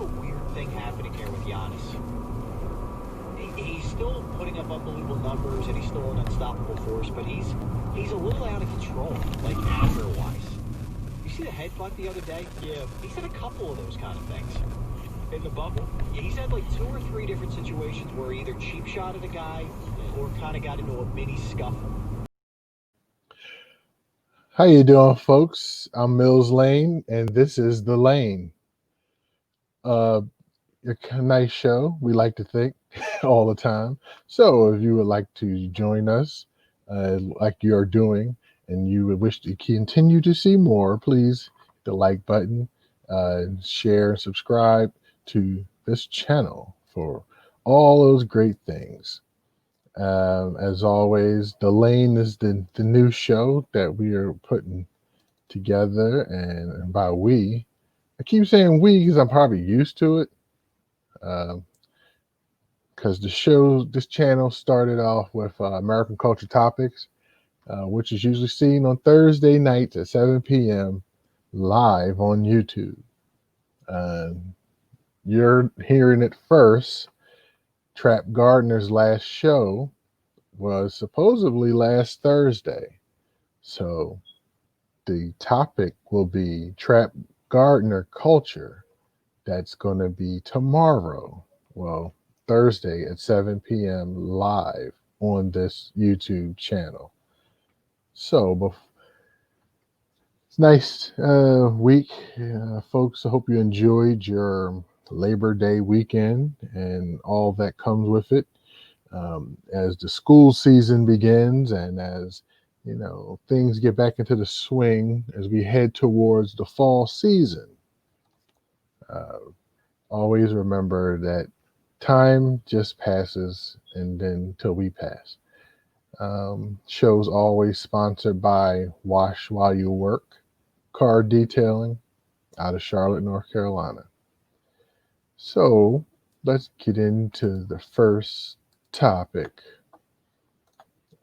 of a weird thing happening here with Giannis. He's still putting up unbelievable numbers, and he's still an unstoppable force, but he's a little out of control, like anger-wise. You see the headbutt the other day? Yeah. He's had a couple of those kind of things. In the bubble? Yeah, he's had like 2 or 3 different situations where he either cheap shotted a guy or kind of got into a mini scuffle. How you doing, folks? I'm Mills Lane, and this is The Lane. A nice show, we like to think, all the time. So if you would like to join us, like you are doing, and you would wish to continue to see more, please hit the like button, share, and subscribe to this channel for all those great things. As always, The Lane is the new show that we are putting together, and by we, I keep saying we because I'm probably used to it. Because this channel started off with American Culture Topics, which is usually seen on Thursday nights at 7 p.m. live on YouTube. You're hearing it first. Trap Gardner's last show was supposedly last Thursday. So the topic will be Trap Gardner culture. That's going to be tomorrow. Well, Thursday at 7 p.m. live on this YouTube channel. So, it's a nice week, folks. I hope you enjoyed your Labor Day weekend and all that comes with it. As the school season begins and as things get back into the swing as we head towards the fall season, uh, always remember that time just passes and then till we pass. Shows always sponsored by Wash While You Work, car detailing out of Charlotte, North Carolina. So let's get into the first topic.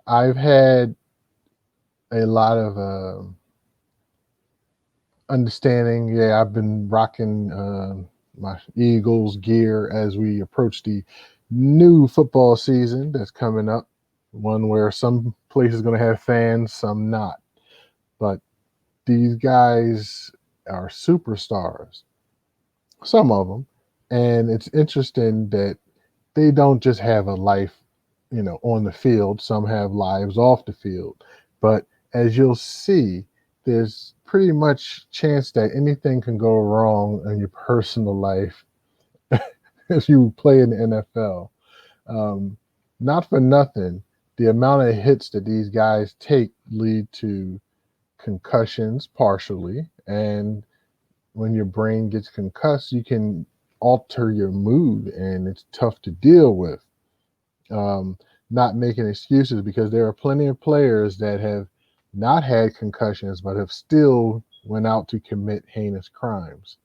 I've had a lot of understanding. Yeah, I've been rocking my Eagles gear as we approach the new football season that's coming up. One where some places going to have fans, some not. But these guys are superstars, some of them. And it's interesting that they don't just have a life, on the field. Some have lives off the field. But as you'll see, there's pretty much chance that anything can go wrong in your personal life if you play in the NFL. Um, Not for nothing, the amount of hits that these guys take lead to concussions partially. And when your brain gets concussed, you can alter your mood and it's tough to deal with. Um, Not making excuses because there are plenty of players that have not had concussions but have still went out to commit heinous crimes.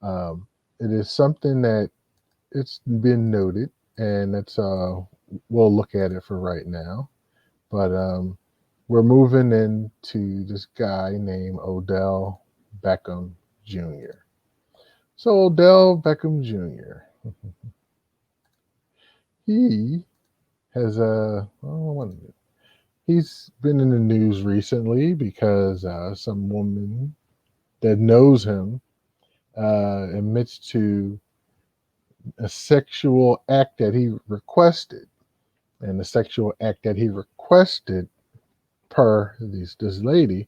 It is something that it's been noted, and it's we'll look at it for right now. But we're moving into this guy named Odell Beckham Jr. So Odell Beckham Jr. He has he's been in the news recently because some woman that knows him admits to a sexual act that he requested, and the sexual act that he requested per this lady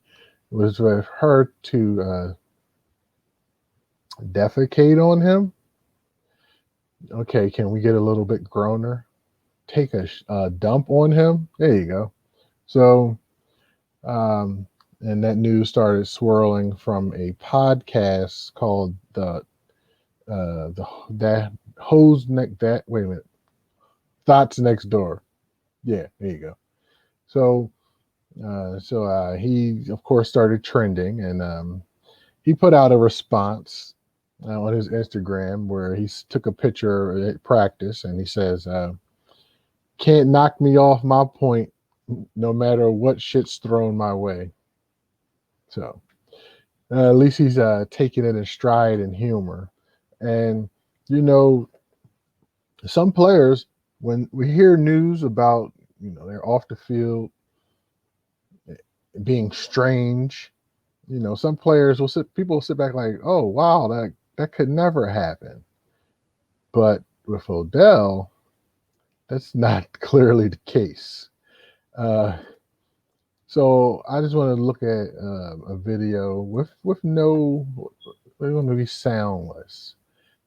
was for her to defecate on him. Okay, can we get a little bit groaner? Take a dump on him. There you go. So, and that news started swirling from a podcast called the that hose neck that wait a minute thoughts next door. Yeah, there you go. So, he of course started trending, and he put out a response on his Instagram where he took a picture at practice and he says, "Can't knock me off my point, no matter what shit's thrown my way." So at least he's taking it in stride and humor. And you know, some players, when we hear news about, they're off the field being strange, some players people will sit back like, oh wow, that could never happen. But with Odell, that's not clearly the case. Uh, so I just want to look at a video with no, we want to be soundless,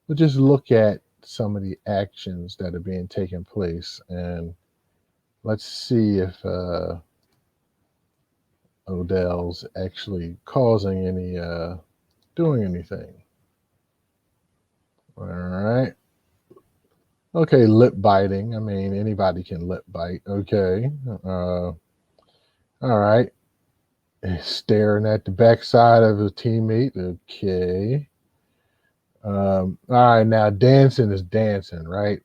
but just look at some of the actions that are being taken place, and let's see if Odell's actually causing any, doing anything. All right. Okay, lip biting. I mean, anybody can lip bite. Okay. All right. Staring at the backside of his teammate. Okay. All right. Now, dancing is dancing, right?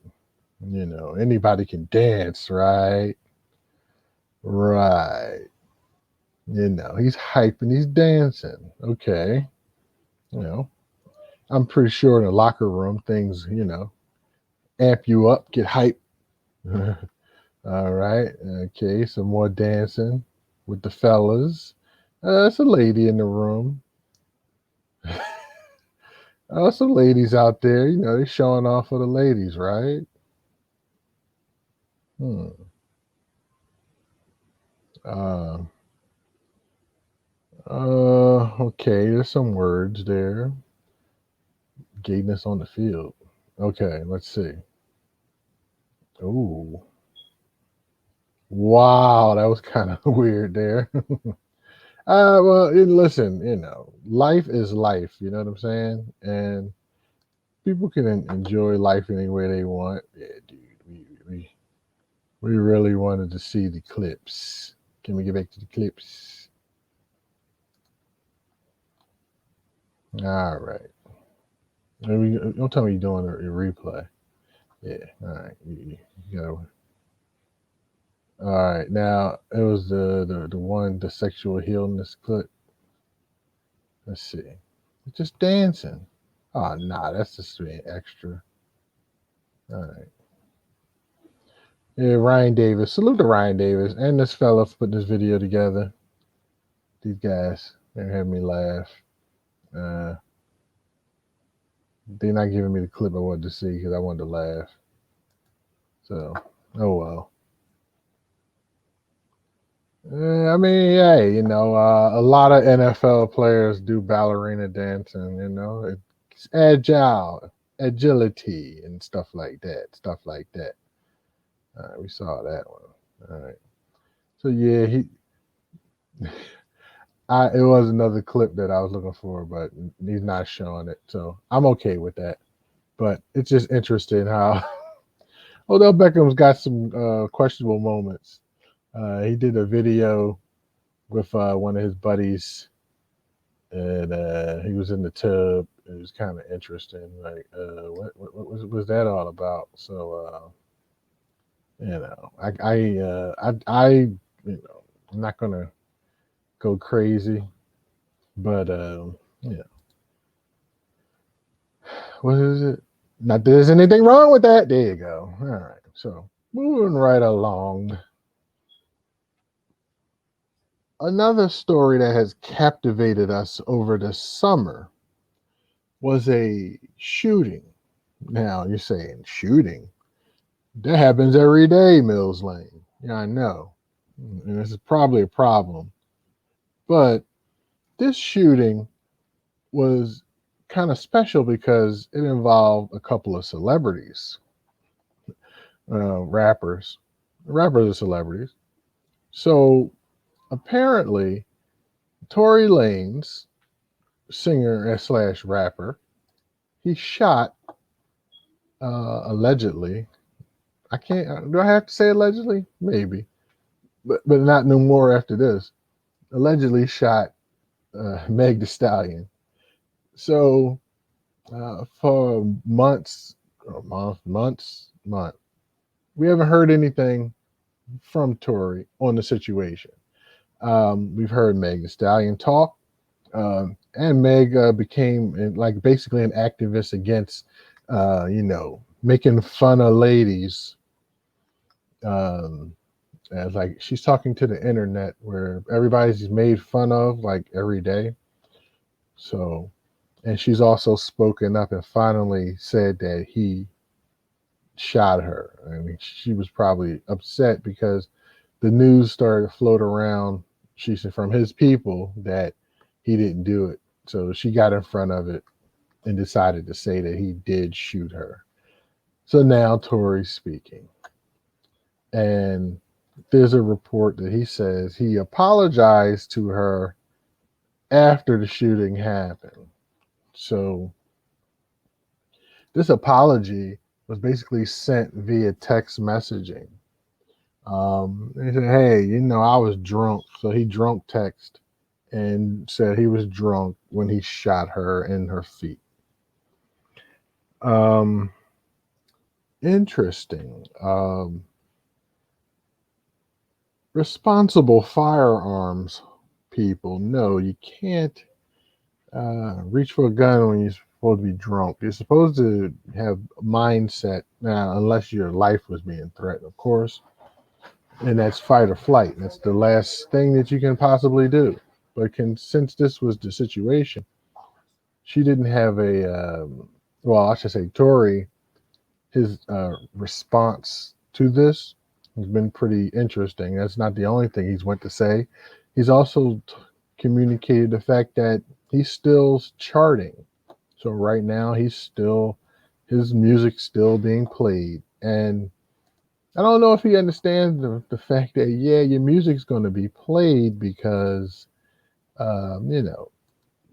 Anybody can dance, right? Right. He's hyping, he's dancing. Okay. You know, I'm pretty sure in the locker room, things, amp you up, get hype. All right. Okay. Some more dancing with the fellas. It's a lady in the room. Some ladies out there, they're showing off for the ladies, right? Hmm. Uh, okay. There's some words there. Gayness on the field. Okay. Let's see. Ooh. Wow. That was kind of weird there. Well, listen, life is life. You know what I'm saying? And people can enjoy life any way they want. Yeah, dude. We really wanted to see the clips. Can we get back to the clips? All right. Don't tell me you're doing a replay. Yeah. All right. You gotta. All right. Now it was the sexual healness clip. Let's see. Just dancing. Oh nah, that's just being extra. All right. Yeah, Ryan Davis. Salute to Ryan Davis and this fella for putting this video together. These guys, they're having me laugh. Uh, they're not giving me the clip I wanted to see because I wanted to laugh. So, oh well. I mean, hey, a lot of NFL players do ballerina dancing. It's agility, and stuff like that. Stuff like that. All right, we saw that one. All right. So yeah, it was another clip that I was looking for, but he's not showing it, so I'm okay with that. But it's just interesting how Odell Beckham's got some questionable moments. He did a video with one of his buddies, and he was in the tub. It was kind of interesting. Like, what was that all about? So, I'm not gonna go crazy, but what is it? Not that there's anything wrong with that. There you go. All right. So moving right along. Another story that has captivated us over the summer was a shooting. Now you're saying shooting. That happens every day, Mills Lane. Yeah, I know. And this is probably a problem. But this shooting was kind of special because it involved a couple of celebrities, rappers. Rappers are celebrities. So apparently, Torey Lanez, singer slash rapper, he shot allegedly. I can't. Do I have to say allegedly? Maybe, but not no more after this. Allegedly shot Meg the Stallion. So for months, month, we haven't heard anything from Torey on the situation. We've heard Meg the Stallion talk, and Meg became like basically an activist against, making fun of ladies. Um, as like she's talking to the internet where everybody's made fun of like every day. So, and she's also spoken up and finally said that he shot her. I mean, she was probably upset because the news started to float around. She said from his people that he didn't do it. So she got in front of it and decided to say that he did shoot her. So now Torey's speaking. And there's a report that he says he apologized to her after the shooting happened. So this apology was basically sent via text messaging. He said, "Hey, I was drunk." So he drunk text and said he was drunk when he shot her in her feet. Um, Interesting. Responsible firearms people know you can't reach for a gun when you're supposed to be drunk. You're supposed to have mindset now, unless your life was being threatened, of course, and that's fight or flight. That's the last thing that you can possibly do. But since this was the situation, she didn't have I should say, Torey, his response to this has been pretty interesting. That's not the only thing he's went to say. He's also communicated the fact that he's still charting. So right now his music's still being played. And I don't know if he understands the fact that, yeah, your music's going to be played because,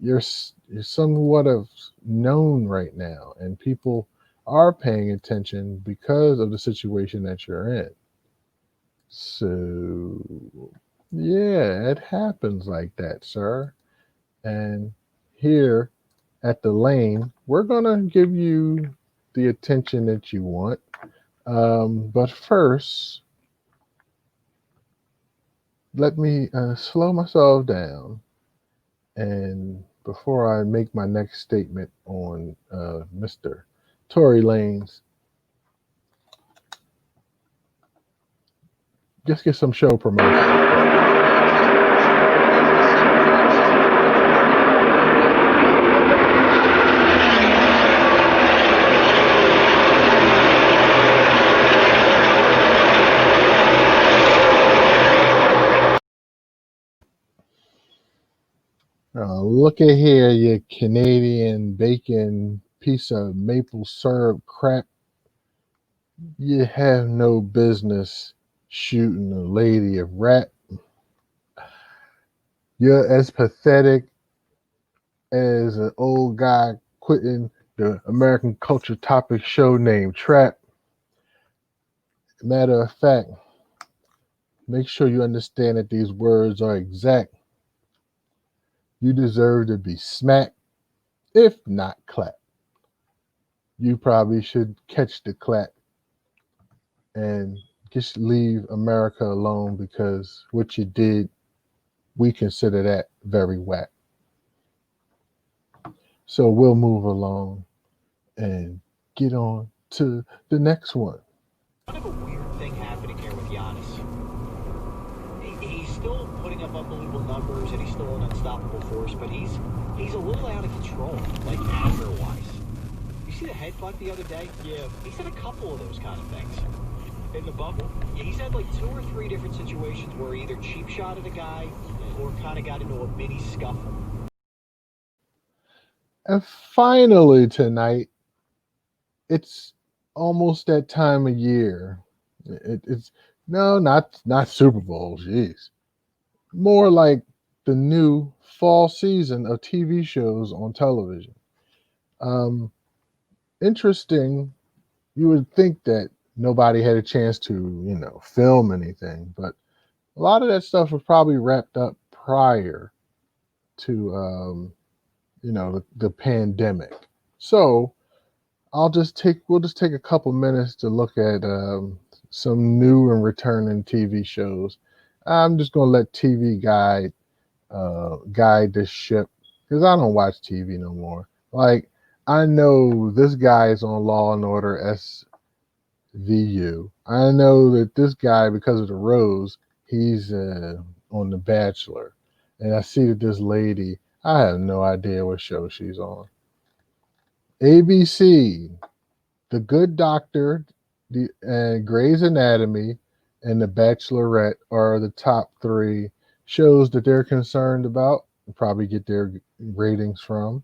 you're somewhat of known right now, and people are paying attention because of the situation that you're in. So, yeah, it happens like that, sir. And here at the lane, we're going to give you the attention that you want. But first, let me slow myself down. And before I make my next statement on Mr. Torey Lanez, just get some show promotion. Look at here, you Canadian bacon piece of maple syrup crap. You have no business shooting a lady of rap. You're as pathetic as an old guy quitting the American culture topic show named Trap. Matter of fact, make sure you understand that these words are exact. You deserve to be smacked, if not clapped. You probably should catch the clap and just leave America alone, because what you did, we consider that very whack. So we'll move along and get on to the next one. Kind of a weird thing happening here with Giannis. He's still putting up unbelievable numbers and he's still an unstoppable force, but he's a little out of control, like anger-wise. You see the headbutt the other day? Yeah. He's had a couple of those kind of things. In the bubble? Yeah, he's had like 2 or 3 different situations where he either cheap shotted a guy or kind of got into a mini scuffle. And finally tonight, it's almost that time of year. It's no, not Super Bowl, jeez. More like the new fall season of TV shows on television. Um, Interesting. You would think that nobody had a chance to, film anything, but a lot of that stuff was probably wrapped up prior to, the pandemic. So we'll just take a couple minutes to look at some new and returning TV shows. I'm just gonna let TV guide this ship. because I don't watch TV no more. Like, I know this guy is on Law and Order SVU. I know that this guy, because of the Rose, he's on The Bachelor. And I see that this lady, I have no idea what show she's on. ABC, The Good Doctor, Grey's Anatomy, and The Bachelorette are the top three shows that they're concerned about. Probably get their ratings from.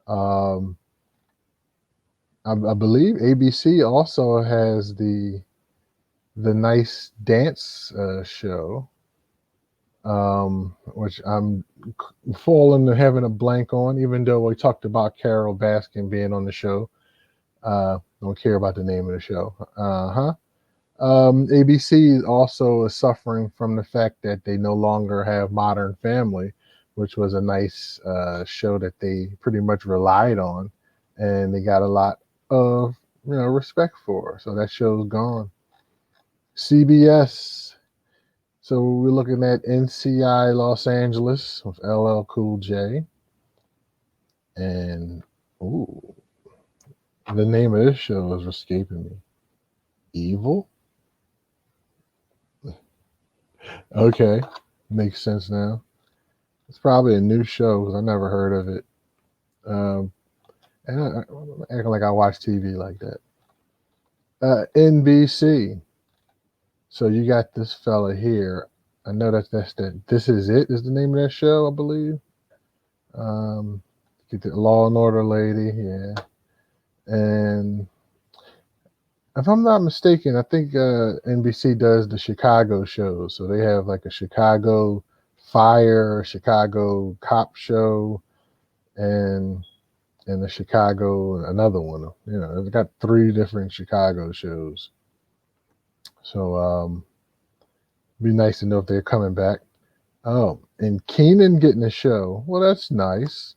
I believe ABC also has the Nice Dance show, which I'm falling to having a blank on, even though we talked about Carol Baskin being on the show. Don't care about the name of the show. ABC also is suffering from the fact that they no longer have Modern Family, which was a nice show that they pretty much relied on, and they got a lot of respect for. So that show's gone. CBS. So we're looking at NCI Los Angeles with LL Cool J, and ooh, the name of this show is escaping me. Evil. Okay, makes sense now. It's probably a new show because I never heard of it. And I'm acting like I watch TV like that. NBC. So you got this fella here. I know that's that. This Is It is the name of that show, I believe. Get the Law and Order lady, yeah. And if I'm not mistaken, I think NBC does the Chicago shows. So they have like a Chicago Fire, Chicago Cop show, and the Chicago, another one. They've got 3 different Chicago shows. So be nice to know if they're coming back. Oh, and Keenan getting a show. Well, that's nice.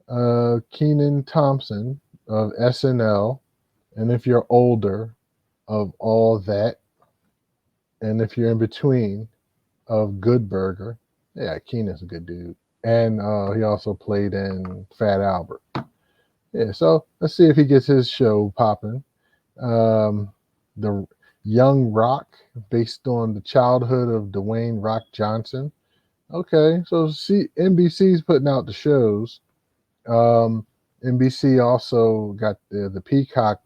Keenan Thompson of SNL, and if you're older, of All That, and if you're in between, of Good Burger. Yeah, Keenan's a good dude. And he also played in Fat Albert. Yeah, so let's see if he gets his show popping. The Young Rock, based on the childhood of Dwayne Rock Johnson. Okay, so NBC's putting out the shows. NBC also got the Peacock,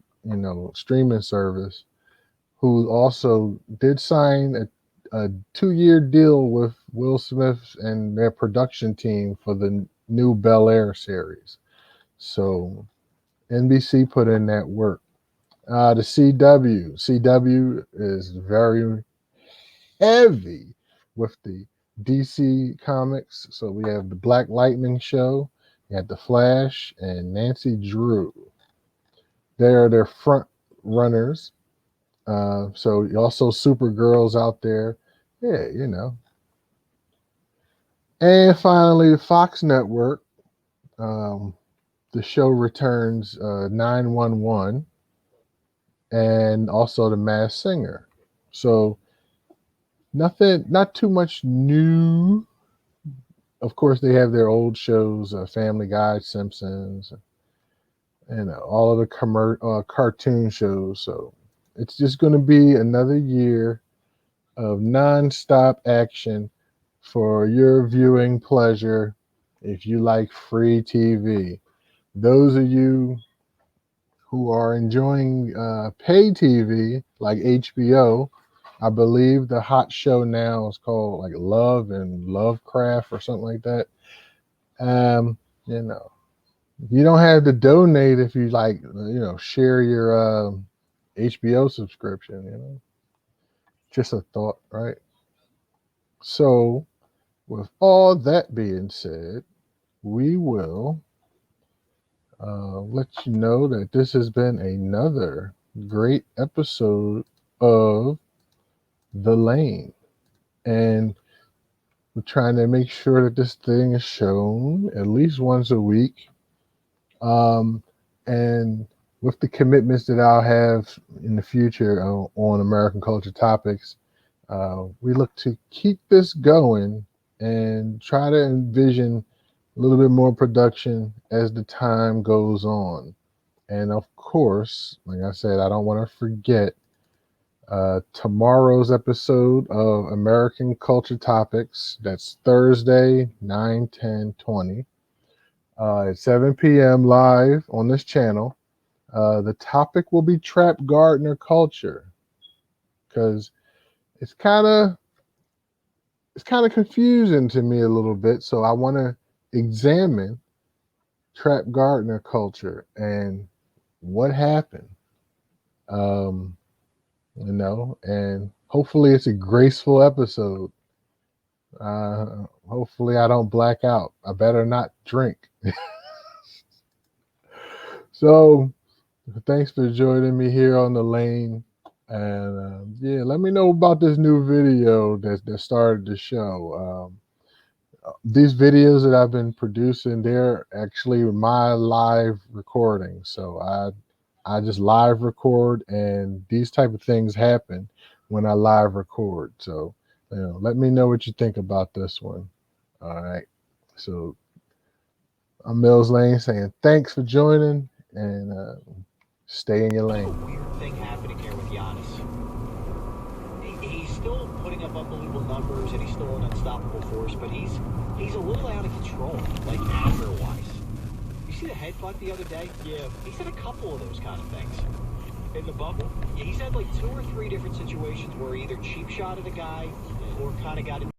streaming service, who also did sign a 2-year deal with Will Smith and their production team for the new Bel Air series. So NBC put in that work. The CW is very heavy with the DC comics. So we have the Black Lightning show, you have the Flash, and Nancy Drew. They are their front runners. So also Supergirl's out there. Yeah. And finally, the Fox Network. The show returns 911 and also The Masked Singer. So not too much new. Of course, they have their old shows, Family Guy, Simpsons, and all of the cartoon shows. So it's just going to be another year of nonstop action for your viewing pleasure if you like free TV. Those of you who are enjoying pay TV like HBO, I believe the hot show now is called like Love and Lovecraft or something like that. You don't have to donate if you share your HBO subscription. Just a thought, right? So, with all that being said, we will let you know that this has been another great episode of The Lane. And we're trying to make sure that this thing is shown at least once a week. And with the commitments that I'll have in the future on American culture topics, we look to keep this going and try to envision a little bit more production as the time goes on. And of course, like I said, I don't want to forget tomorrow's episode of American Culture Topics. That's Thursday, 9, 10, 20, at 7 p.m. live on this channel. The topic will be Trap Gardener culture, because it's kind of confusing to me a little bit. So I want to examine Trap Gardener culture and what happened. And hopefully it's a graceful episode. Hopefully I don't black out. I better not drink. So thanks for joining me here on the lane. And yeah, let me know about this new video that started the show. These videos that I've been producing, they're actually my live recording. So I just live record, and these type of things happen when I live record. So let me know what you think about this one. All right. So I'm Mills Lane saying thanks for joining, and stay in your lane. A weird thing happening here with Giannis. He's still putting up unbelievable numbers, and he's still an unstoppable force, but he's a little out of control, like after-wise. You see the headbutt the other day? Yeah. He's had a couple of those kind of things. In the bubble? Yeah, he's had like 2 or 3 different situations where he either cheap shotted a guy or kind of got